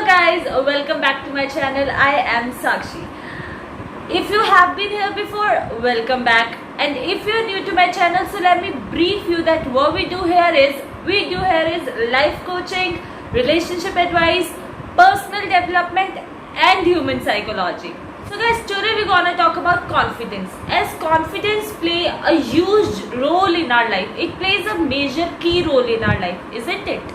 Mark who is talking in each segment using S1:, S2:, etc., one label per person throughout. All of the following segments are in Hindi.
S1: guys, welcome back to my channel. I am Sakshi. If you have been here before, welcome back. And if you are new to my channel, so let me brief you that what we do here is life coaching, relationship advice, personal development and human psychology. So guys, today we're gonna talk about confidence. As confidence play a huge role in our life. It plays a major key role in our life, isn't it?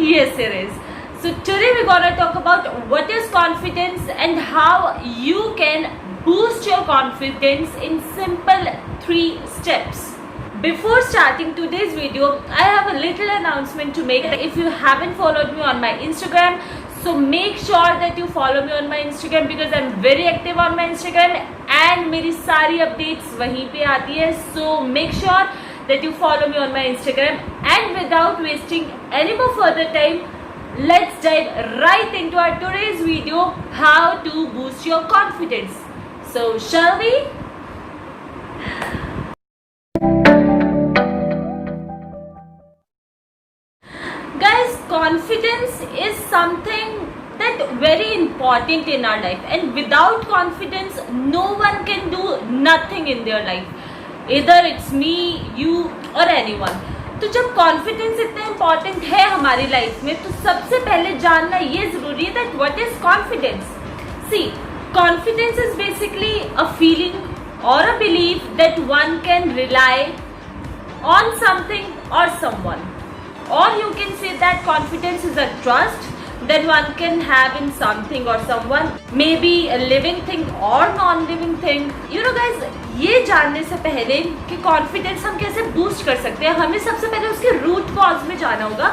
S1: Yes, it is. So today we're gonna talk about what is confidence and how you can boost your confidence in simple 3 steps. Before starting today's video, I have a little announcement to make. If you haven't followed me on my Instagram, so make sure that you follow me on my Instagram because I'm very active on my Instagram and मेरी सारी updates वहीं पे आती है. So make sure that you follow me on my Instagram. And without wasting any more further time, let's dive right into our today's video, how to boost your confidence. So shall we? Guys, confidence is something that very important in our life, and without confidence no one can do nothing in their life. Either it's me, you or anyone. तो जब कॉन्फिडेंस इतना इम्पॉर्टेंट है हमारी लाइफ में, तो सबसे पहले जानना ये जरूरी है that what is confidence. See, confidence is basically a feeling और a belief that one can rely on something और समवन, और you can say that confidence is a trust that one can have in something or someone, maybe a living thing or non-living thing. You know guys, ये जानने से पहले कि कॉन्फिडेंस हम कैसे बूस्ट कर सकते हैं, हमें सबसे पहले उसके रूट कॉज में जाना होगा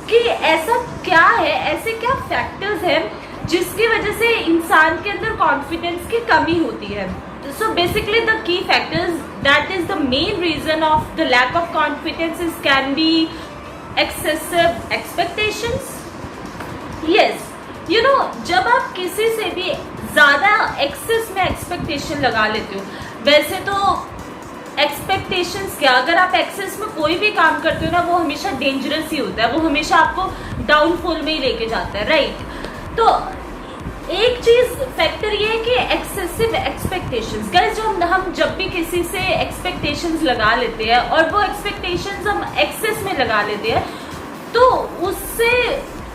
S1: कि ऐसा क्या है, ऐसे क्या फैक्टर्स हैं जिसकी वजह से इंसान के अंदर कॉन्फिडेंस की कमी होती है. So basically the key factors that is the main reason of the lack of confidence is can be excessive expectations. Yes, you know, जब आप किसी से भी ज़्यादा एक्सेस में एक्सपेक्टेशन लगा लेते हो, वैसे तो एक्सपेक्टेशंस क्या, अगर आप एक्सेस में कोई भी काम करते हो ना, वो हमेशा डेंजरस ही होता है, वो हमेशा आपको डाउनफॉल में ही लेके जाता है, राइट? तो एक चीज़ फैक्टर ये है कि एक्सेसिव एक्सपेक्टेशंस. गाइस, हम जब भी किसी से एक्सपेक्टेशंस लगा लेते हैं और वो एक्सपेक्टेशंस हम एक्सेस में लगा लेते हैं, तो उससे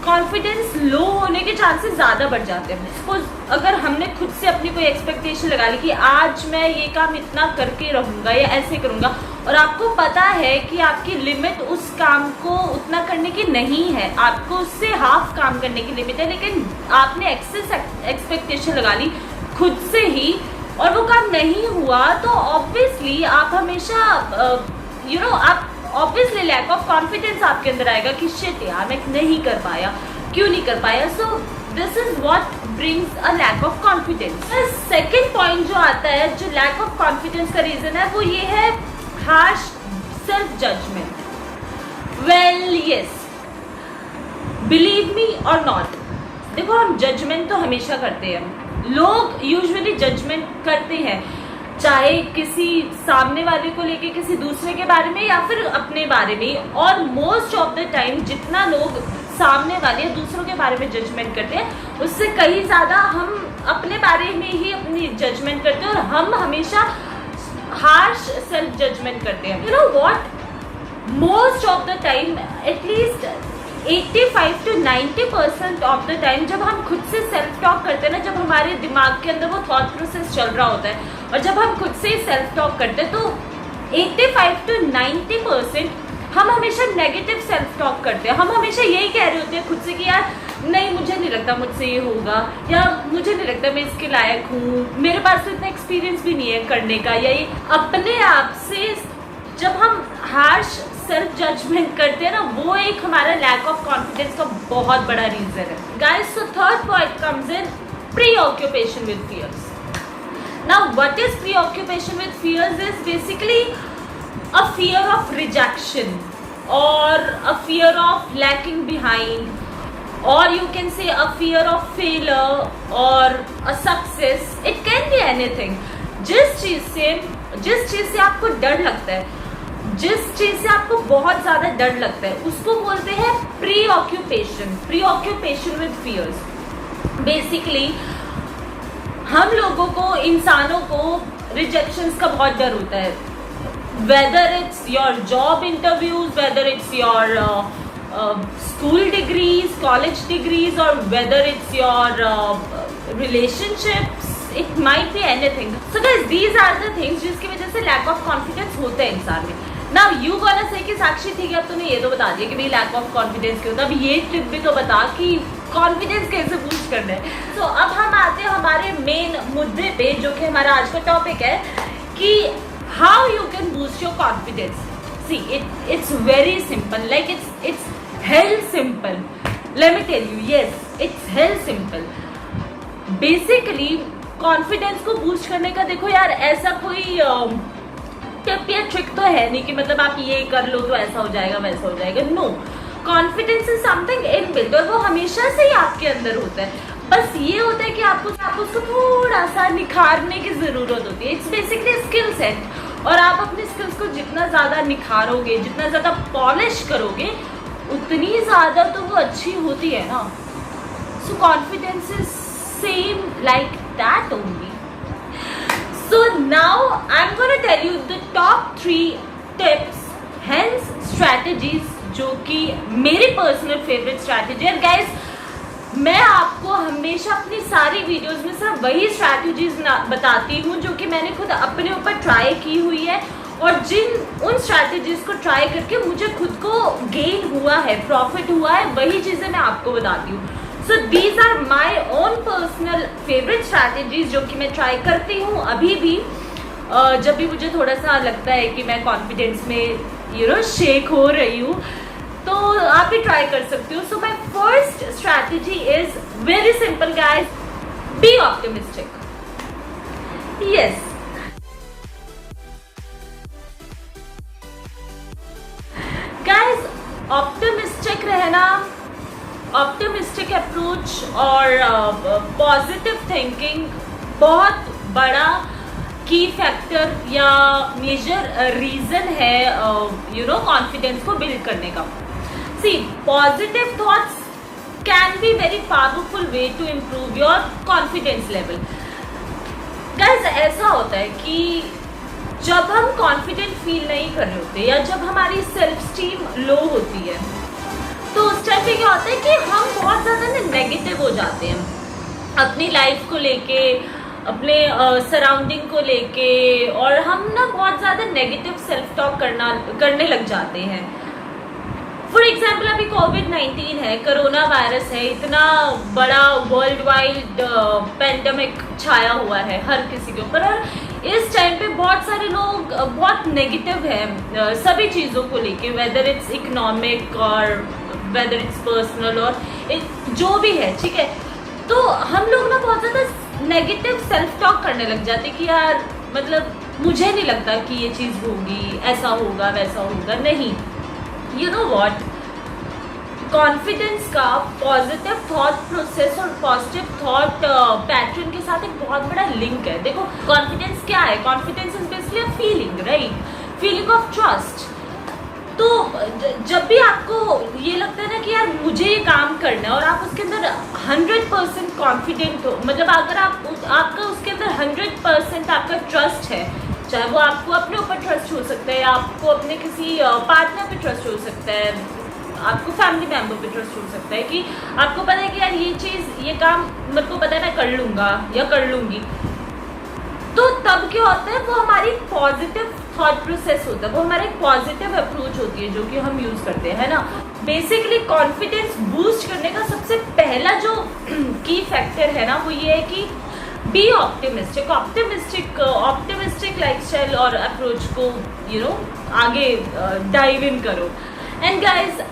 S1: कॉन्फिडेंस लो होने के चांसेस ज़्यादा बढ़ जाते हैं. सपोज अगर हमने खुद से अपनी कोई एक्सपेक्टेशन लगा ली कि आज मैं ये काम इतना करके रहूँगा या ऐसे करूँगा, और आपको पता है कि आपकी लिमिट उस काम को उतना करने की नहीं है, आपको उससे हाफ काम करने की लिमिट है, लेकिन आपने एक्सेस एक्सपेक्टेशन लगा ली खुद से ही और वो काम नहीं हुआ, तो ऑब्वियसली आप हमेशा आप ऑब्वियसली लैक ऑफ कॉन्फिडेंस आपके अंदर आएगा कि शिट यार, मैं नहीं कर पाया, क्यों नहीं कर पाया. So this is what brings a lack of confidence. Second point जो आता है, जो लैक ऑफ कॉन्फिडेंस का रीजन है, वो ये है harsh self judgement. Well yes, believe me और नॉट, देखो हम जजमेंट तो हमेशा करते हैं, लोग यूजुअली जजमेंट करते हैं, चाहे किसी सामने वाले को लेके, किसी दूसरे के बारे में या फिर अपने बारे में. और मोस्ट ऑफ द टाइम जितना लोग सामने वाले या दूसरों के बारे में जजमेंट करते हैं, उससे कहीं ज़्यादा हम अपने बारे में ही अपनी जजमेंट करते हैं, और हम हमेशा हार्श सेल्फ जजमेंट करते हैं. You know what, most of the time, at least 85 to 90% of the time जब हम खुद से सेल्फ टॉक करते हैं ना, जब हमारे दिमाग के अंदर वो थॉट प्रोसेस चल रहा होता है, और जब हम खुद से सेल्फ टॉक करते हैं, तो 85 to 90% हम हमेशा नेगेटिव सेल्फ टॉक करते हैं. हम हमेशा यही कह रहे होते हैं खुद से कि यार नहीं, मुझे नहीं लगता मुझसे ये होगा, या मुझे नहीं लगता मैं इसके लायक हूँ, मेरे पास तो इतना एक्सपीरियंस भी नहीं है करने का, या ये अपने आप से जब हम हार्श सेल्फ जजमेंट करते हैं ना, वो एक हमारा लैक ऑफ कॉन्फिडेंस का बहुत बड़ा रीजन है. Guys, so third point comes in preoccupation with fears. Now what is preoccupation with fears is basically a fear of rejection और a fear of lacking behind, और you can say a fear of failure or a success. It can be anything. जिस चीज से आपको डर लगता है, जिस चीज से आपको बहुत ज्यादा डर लगता है, उसको बोलते हैं preoccupation with fears. Basically हम लोगों को, इंसानों को रिजेक्शंस का बहुत डर होता है, whether it's your job interviews, whether it's your school degrees, college degrees, और whether it's your relationships, it might be anything. So guys, these are the things जिसकी वजह से लैक ऑफ कॉन्फिडेंस होता है इंसान में. नाउ यू गोना से कि साक्षी ठीक है, अब तूने ये तो बता दिया कि भाई लैक ऑफ कॉन्फिडेंस क्यों होता है, अब ये ट्रिक भी तो बता कि कॉन्फिडेंस कैसे बूस्ट करना है. तो अब हम आते हैं हमारे मेन मुद्दे पे, जो कि हमारा आज का टॉपिक है कि how you can boost your confidence. See it's very simple, like it's hell simple. Let me tell you, yes, it's hell simple. Basically confidence को बूस्ट करने का, देखो यार, ऐसा कोई टिप या ट्रिक तो है नहीं कि मतलब आप ये कर लो तो ऐसा हो जाएगा वैसा हो जाएगा. No, confidence is something inbuilt और वो हमेशा से ही आपके अंदर होता है. बस ये होता है कि आपको उसको थोड़ा सा निखारने की जरूरत होती है. इट्स बेसिकली स्किल सेट, और आप अपने स्किल्स को जितना ज्यादा निखारोगे, जितना ज्यादा पॉलिश करोगे, उतनी ज्यादा तो वो अच्छी होती है ना. सो confidence is same like that only. So now I'm going to tell you the top 3 tips, hence strategies, जो कि मेरी पर्सनल फेवरेट स्ट्रैटेजी है. गाइस, मैं आपको हमेशा अपनी सारी वीडियोस में सिर्फ वही स्ट्रैटेजीज बताती हूँ जो कि मैंने खुद अपने ऊपर ट्राई की हुई है, और उन स्ट्रैटेजीज को ट्राई करके मुझे खुद को गेन हुआ है, प्रॉफिट हुआ है, वही चीज़ें मैं आपको बताती हूँ. So these are my own personal favourite strategies जो कि मैं ट्राई करती हूँ अभी भी, जब भी मुझे थोड़ा सा लगता है कि मैं कॉन्फिडेंस में शेक हो रही हूँ, तो आप भी ट्राई कर सकते हो. So my first strategy is very simple guys, be optimistic. Yes, guys, optimistic रहना, ऑप्टिमिस्टिक अप्रोच और पॉजिटिव थिंकिंग बहुत बड़ा की फैक्टर या मेजर रीजन है कॉन्फिडेंस को बिल्ड करने का. See, positive thoughts can be very powerful way to improve your confidence level. Guys, ऐसा होता है कि जब हम कॉन्फिडेंट फील नहीं कर रहे होते या जब हमारी सेल्फ स्टीम लो होती है, तो उस टाइम पे क्या होता है कि हम बहुत ज़्यादा ना नेगेटिव हो जाते हैं अपनी लाइफ को लेके, अपने सराउंडिंग को लेके, और हम ना बहुत ज़्यादा नेगेटिव सेल्फ टॉक करने लग जाते हैं. फॉर एग्जाम्पल, अभी कोविड-19 है, कोरोना वायरस है, इतना बड़ा वर्ल्ड वाइड पेंडेमिक छाया हुआ है हर किसी के ऊपर, और इस टाइम पे बहुत सारे लोग बहुत नेगेटिव हैं सभी चीज़ों को लेके, वेदर इट्स इकोनॉमिक और वेदर इट्स पर्सनल और जो भी है, ठीक है. तो हम लोग ना बहुत ज़्यादा नेगेटिव सेल्फ टॉक करने लग जाते कि यार, मतलब मुझे नहीं लगता कि ये चीज़ होगी, ऐसा होगा वैसा होगा. नहीं, यू नो व्हाट, कॉन्फिडेंस का पॉजिटिव थॉट प्रोसेस और पॉजिटिव थॉट पैटर्न के साथ एक बहुत बड़ा लिंक है. देखो, कॉन्फिडेंस क्या है? Confidence is basically a feeling, right? Feeling of trust. तो जब भी आपको ये लगता है ना कि यार मुझे ये काम करना है, और आप उसके अंदर 100% कॉन्फिडेंट हो, मतलब अगर आपका उसके अंदर 100% आपका ट्रस्ट है, चाहे वो आपको अपने ऊपर ट्रस्ट हो सकता है, आपको अपने किसी पार्टनर पे ट्रस्ट हो सकता है, आपको फैमिली मेम्बर पे ट्रस्ट हो सकता है, कि आपको पता है कि यार ये चीज़, ये काम मेरे को पता है मैं कर लूँगा या कर लूँगी, तो तब क्या होता है, वो हमारी पॉजिटिव थॉट प्रोसेस होता है, वो हमारा एक पॉजिटिव अप्रोच होती है जो कि हम यूज़ करते हैं, है ना. बेसिकली कॉन्फिडेंस बूस्ट करने का सबसे पहला जो की फैक्टर है ना, वो ये है कि बी ऑप्टिमिस्टिक. ऑप्टिमिस्टिक लाइफस्टाइल और अप्रोच को आगे डाइव इन करो. एंड गाइज,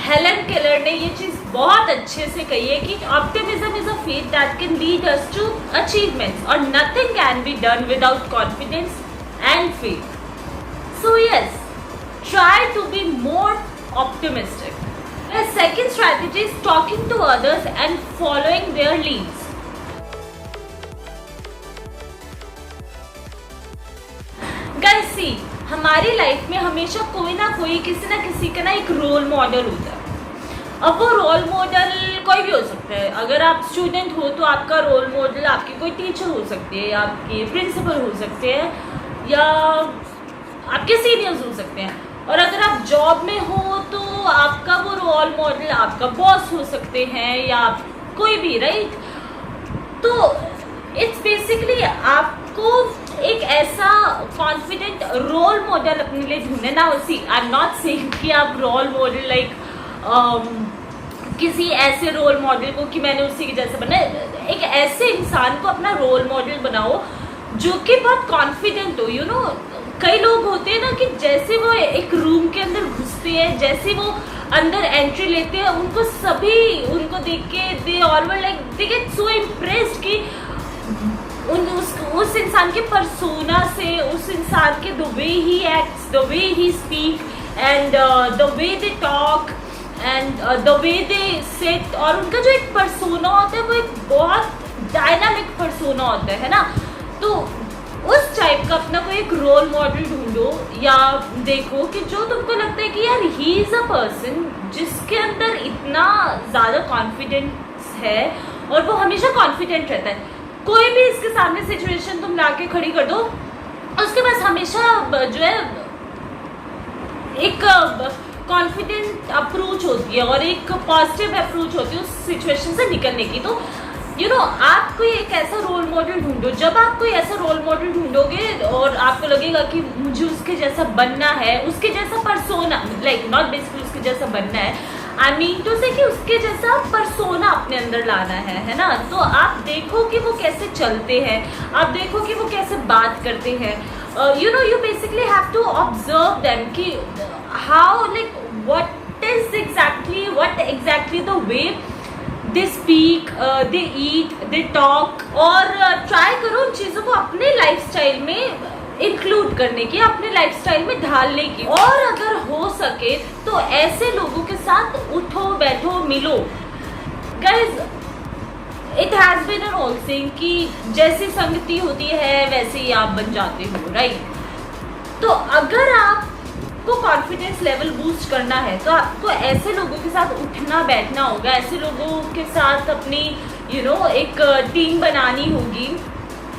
S1: हेलन केलर ने ये चीज़ बहुत अच्छे से कही है कि optimism is a faith that can lead us to achievements, और nothing can be done without confidence and faith. So yes, try to be more optimistic. The second strategy is talking to others and following their leads. Guys, see, हमारी लाइफ में हमेशा कोई ना कोई, किसी ना किसी का ना एक रोल मॉडल होता है. अब वो रोल मॉडल कोई भी हो सकता है। अगर आप स्टूडेंट हो तो आपका रोल मॉडल आपकी कोई टीचर हो सकती है, या आपके प्रिंसिपल हो सकते हैं, या आपके सीनियर्स हो सकते हैं। और अगर आप जॉब में हो तो आपका वो रोल मॉडल आपका बॉस हो सकते हैं, या कोई भी, राइट। तो इट्स बेसिकली आपको एक ऐसा कॉन्फिडेंट रोल मॉडल अपने लिए ढूंढना। सी आई एम नॉट सेइंग कि आप रोल मॉडल लाइक किसी ऐसे रोल मॉडल को कि मैंने उसी के जैसे बनना है। एक ऐसे इंसान को अपना रोल मॉडल बनाओ जो कि बहुत कॉन्फिडेंट हो। यू नो, कई लोग होते हैं ना कि जैसे वो एक रूम के अंदर घुसते हैं, जैसे वो अंदर एंट्री लेते हैं, उनको सभी उनको देख के they all were like they get so impressed कि उस इंसान के पर्सोना से, उस इंसान के the way he acts, the way he speak and the way they talk and the way they sit, और उनका जो एक पर्सोना होता है वो एक बहुत डायनामिक पर्सोना होता है ना। तो उस टाइप का अपना कोई एक रोल मॉडल ढूंढो, या देखो कि जो तुमको लगता है कि यार ही इज अ पर्सन जिसके अंदर इतना ज़्यादा कॉन्फिडेंस है और वो हमेशा कॉन्फिडेंट रहता है। कोई भी इसके सामने सिचुएशन तुम लाके खड़ी कर दो, उसके पास हमेशा जो है एक कॉन्फिडेंट अप्रोच होती है और एक पॉजिटिव अप्रोच होती है उस सिचुएशन से निकलने की। तो यू नो, आप कोई एक ऐसा रोल मॉडल ढूंढो। जब आप कोई ऐसा रोल मॉडल ढूंढोगे और आपको लगेगा कि मुझे उसके जैसा बनना है, उसके जैसा पर्सोना, लाइक नॉट बेसिकली उसके जैसा बनना है, आई मीन टू से कि उसके जैसा पर्सोना अपने अंदर लाना है ना। तो आप देखो कि वो कैसे चलते हैं, आप देखो कि वो कैसे बात करते हैं। You know, you basically have to observe them कि how like what exactly the way they speak, they eat, they talk, और ट्राई करो उन चीज़ों को अपने लाइफस्टाइल में इंक्लूड करने की, अपने लाइफस्टाइल में ढालने की। और अगर हो सके तो ऐसे लोगों के साथ उठो बैठो मिलो। Guys, it has been an old saying कि जैसी संगति होती है वैसे ही आप बन जाते हो, राइट। तो अगर आपको कॉन्फिडेंस लेवल बूस्ट करना है तो आपको ऐसे लोगों के साथ उठना बैठना होगा, ऐसे लोगों के साथ अपनी यू नो एक टीम बनानी होगी,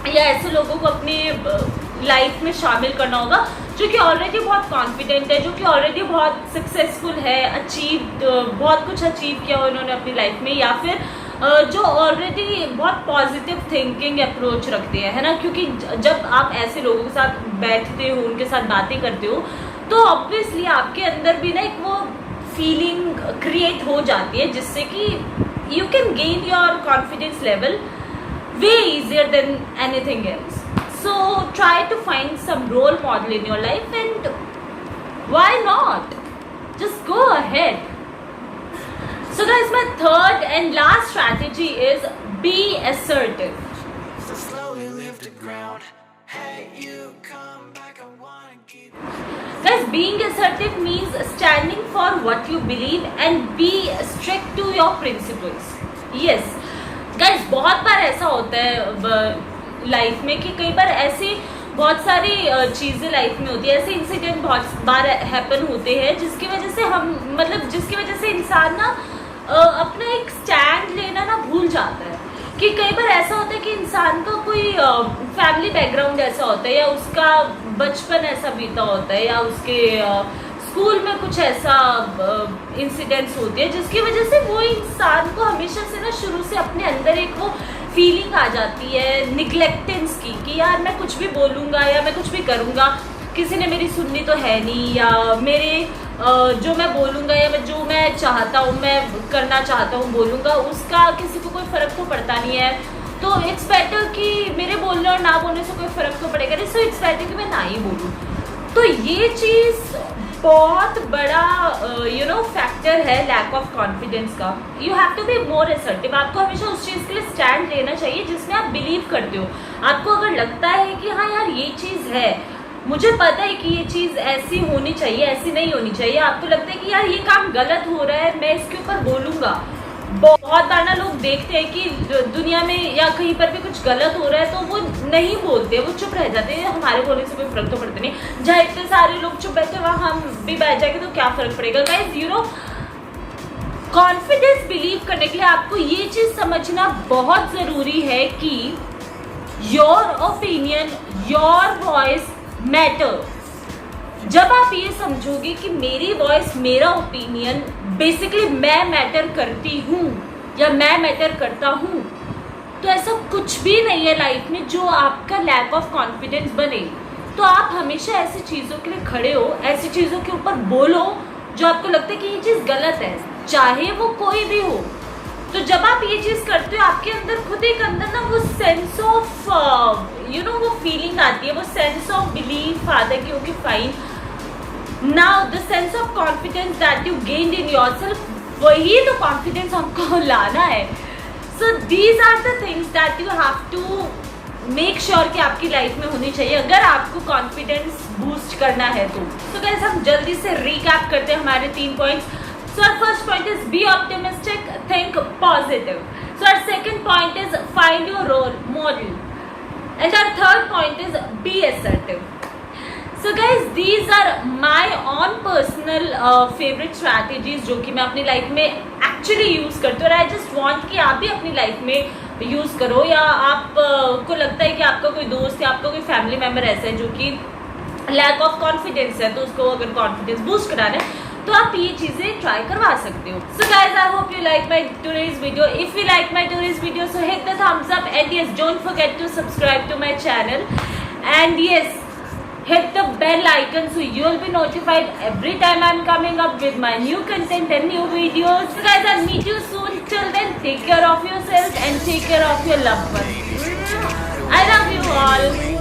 S1: या ऐसे लोगों को अपनी लाइफ में शामिल करना होगा जो कि ऑलरेडी बहुत कॉन्फिडेंट है, जो कि ऑलरेडी बहुत सक्सेसफुल है, बहुत कुछ अचीव किया उन्होंने अपनी लाइफ में, या फिर जो ऑलरेडी बहुत पॉजिटिव थिंकिंग अप्रोच रखते हैं, है ना। क्योंकि जब आप ऐसे लोगों के साथ बैठते हो, उनके साथ बातें करते हो, तो ऑब्वियसली आपके अंदर भी ना एक वो फीलिंग क्रिएट हो जाती है जिससे कि you can gain your confidence level way easier than anything else. So try to find some role model in your life, and why not? Just go ahead. So guys, my third and last strategy is be assertive. So slowly lift the ground. Hey, you come back, I wanna keep. Guys, being assertive means standing for what you believe and be strict to your principles. Yes. Guys, बहुत बार ऐसा होता है लाइफ में कि कई बार ऐसी बहुत सारी चीज़ें लाइफ में होती है, ऐसे इंसिडेंट बहुत बार हैपन होते हैं जिसकी वजह से इंसान ना अपना एक स्टैंड लेना ना भूल जाता है। कि कई बार ऐसा होता है कि इंसान का कोई फैमिली बैकग्राउंड ऐसा होता है, या उसका बचपन ऐसा बीता होता है, या उसके स्कूल में कुछ ऐसा इंसिडेंट्स होते हैं जिसकी वजह से वो इंसान को हमेशा से ना शुरू से अपने अंदर एक वो फीलिंग आ जाती है निग्लेक्टेंस की, कि यार मैं कुछ भी बोलूँगा या मैं कुछ भी करूँगा किसी ने मेरी सुननी तो है नहीं, या मेरे जो मैं बोलूँगा या जो मैं चाहता हूँ, मैं करना चाहता हूँ बोलूँगा, उसका किसी को कोई फ़र्क तो पड़ता नहीं है। तो इट्स बेटर कि मेरे बोलने और ना बोलने से कोई फ़र्क तो पड़ेगा नहीं, सो इट्स बेटर कि मैं ना ही बोलूँ। तो ये चीज़ बहुत बड़ा यू नो फैक्टर है लैक ऑफ कॉन्फिडेंस का। You have to be more assertive. आपको हमेशा उस चीज़ के लिए स्टैंड लेना चाहिए जिसमें आप बिलीव करते हो। आपको अगर लगता है कि हाँ यार ये चीज़ है, मुझे पता है कि ये चीज़ ऐसी होनी चाहिए, ऐसी नहीं होनी चाहिए, आपको लगता है कि यार ये काम गलत हो रहा है, मैं इसके ऊपर बोलूँगा। बहुत बार ना लोग देखते हैं कि दुनिया में या कहीं पर भी कुछ गलत हो रहा है तो वो नहीं बोलते, वो चुप रह जाते हैं, हमारे बोलने से कोई फर्क तो पड़ता नहीं, जहाँ इतने सारे लोग चुप बैठे वहाँ हम भी बैठ जाएंगे तो क्या फ़र्क पड़ेगा। Guys, you know confidence believe करने के लिए आपको ये चीज समझना बहुत जरूरी है कि your opinion, your voice matter. जब आप ये समझोगे कि मेरी वॉइस, मेरा ओपिनियन, बेसिकली मैं मैटर करती हूँ या मैं मैटर करता हूँ, तो ऐसा कुछ भी नहीं है लाइफ में जो आपका लैक ऑफ कॉन्फिडेंस बने। तो आप हमेशा ऐसी चीज़ों के लिए खड़े हो, ऐसी चीज़ों के ऊपर बोलो जो आपको लगता है कि ये चीज़ गलत है, चाहे वो कोई भी हो। तो जब आप ये चीज़ करते हो, आपके अंदर खुद एक अंदर ना वो सेंस ऑफ वो फीलिंग आती है, वो सेंस ऑफ बिलीफ आता है कि okay fine, now the sense of confidence that you gained in yourself, वही तो कॉन्फिडेंस हमको लाना है। So these are the things that you have to make sure कि आपकी लाइफ में होनी चाहिए अगर आपको कॉन्फिडेंस बूस्ट करना है तो। सो गाइस, हम जल्दी से रिकैप करते हैं हमारे 3 points. So our first point is be optimistic, think positive. So our second point is find your role model, and our third point is be assertive. So guys, these are my own personal favorite strategies जो कि मैं अपनी लाइफ में एक्चुअली यूज़ करती हूँ, और आई जस्ट वांट कि आप भी अपनी लाइफ में यूज़ करो। या आप को लगता है कि आपका कोई दोस्त या आपका कोई फैमिली मेम्बर ऐसा है जो कि लैक ऑफ कॉन्फिडेंस है, तो उसको अगर कॉन्फिडेंस बूस्ट कराना है तो आप ये चीज़ें ट्राई करवा सकते हो। So guys, I hope you like my today's video. If you like my today's video, so hit the thumbs up, and yes, don't forget to subscribe to my channel, and yes, hit the bell icon so you'll be notified every time I'm coming up with my new content and new videos. So guys, I'll meet you soon. Till then, take care of yourself and take care of your loved ones. I love you all.